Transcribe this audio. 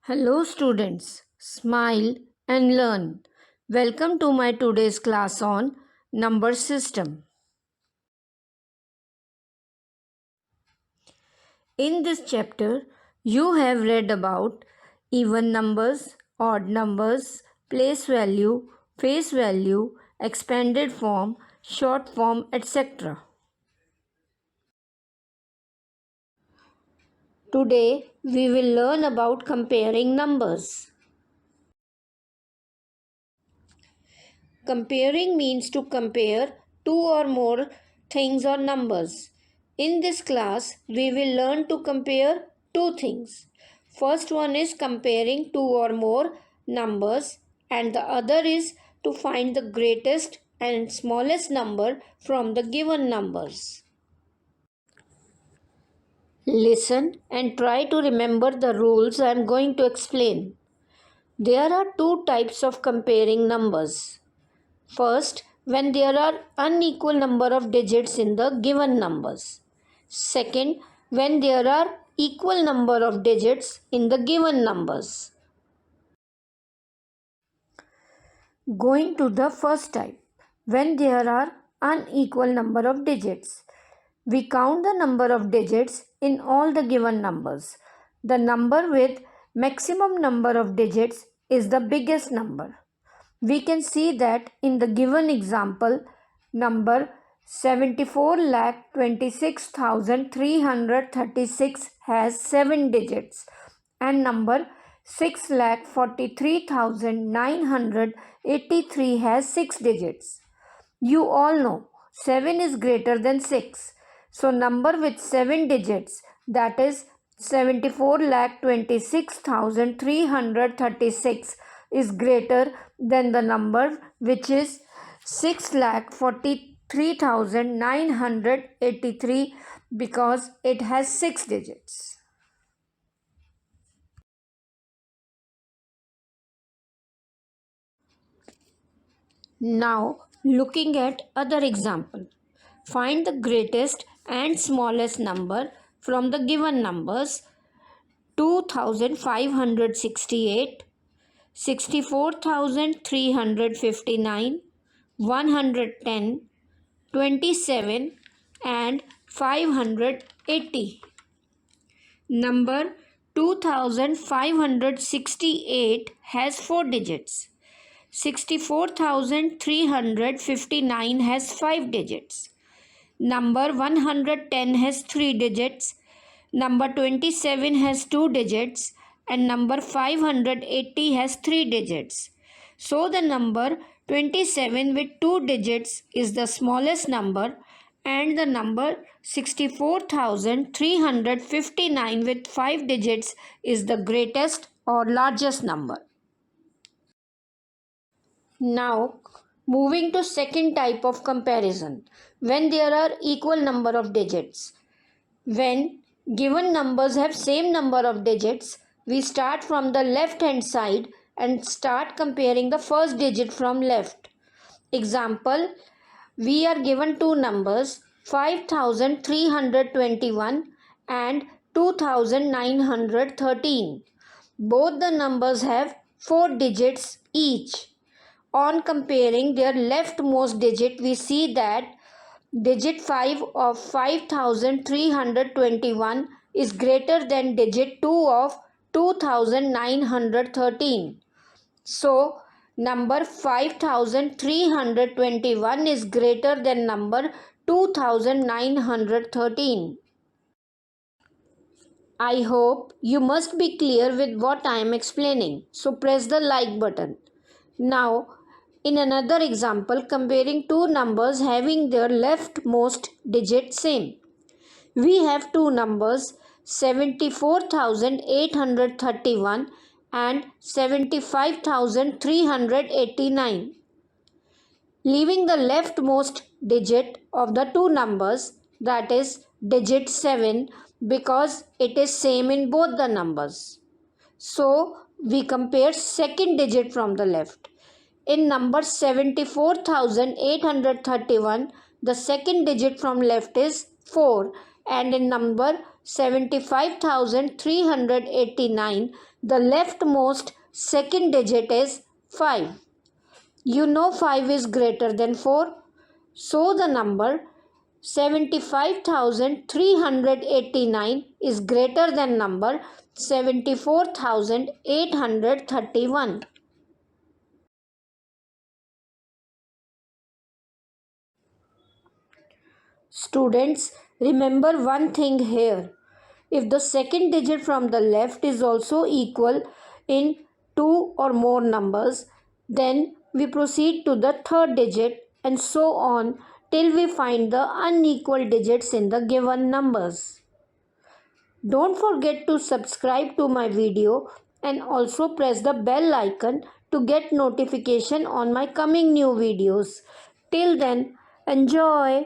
Hello students, smile and learn. Welcome to my today's class on number system. In this chapter, you have read about even numbers, odd numbers, place value, face value, expanded form, short form, etc. Today, we will learn about comparing numbers. Comparing means to compare two or more things or numbers. In this class, we will learn to compare two things. First one is comparing two or more numbers, and the other is to find the greatest and smallest number from the given numbers. Listen and try to remember the rules I am going to explain. There are two types of comparing numbers. First, when there are unequal number of digits in the given numbers. Second, when there are equal number of digits in the given numbers. Going to the first type, when there are unequal number of digits. We count the number of digits in all the given numbers. The number with maximum number of digits is the biggest number. We can see that in the given example, number 74,26,336 has 7 digits and number 6,43,983 has 6 digits. You all know 7 is greater than 6. So number with 7 digits, that is 74,26,336 is greater than the number which is 6,43,983 because it has 6 digits. Now looking at other example. Find the greatest and smallest number from the given numbers 2,568, 64,359, 110, 27 and 580. Number 2,568 has 4 digits. 64,359 has 5 digits. Number 110 has 3 digits. Number 27 has 2 digits and number 580 has 3 digits. So the number 27 with 2 digits is the smallest number and the number 64,359 with 5 digits is the greatest or largest number. Now, moving to second type of comparison, when there are equal number of digits. When given numbers have same number of digits, we start from the left hand side and start comparing the first digit from left. Example, we are given two numbers 5,321 and 2,913. Both the numbers have 4 digits each. On comparing their leftmost digit, we see that digit 5 of 5,321 is greater than digit 2 of 2,913. So, number 5,321 is greater than number 2,913. I hope you must be clear with what I am explaining. So, press the like button. Now, in another example, comparing two numbers having their leftmost digit same. We have two numbers 74,831 and 75,389. Leaving the leftmost digit of the two numbers, that is digit 7, because it is same in both the numbers. So, we compare second digit from the left. In number 74,831, the second digit from left is 4 and in number 75,389, the leftmost second digit is 5. You know 5 is greater than 4. So the number 75,389 is greater than number 74,831. Students, remember one thing here. If the second digit from the left is also equal in two or more numbers, then we proceed to the third digit and so on till we find the unequal digits in the given numbers. Don't forget to subscribe to my video and also press the bell icon to get notification on my coming new videos. Till then, enjoy!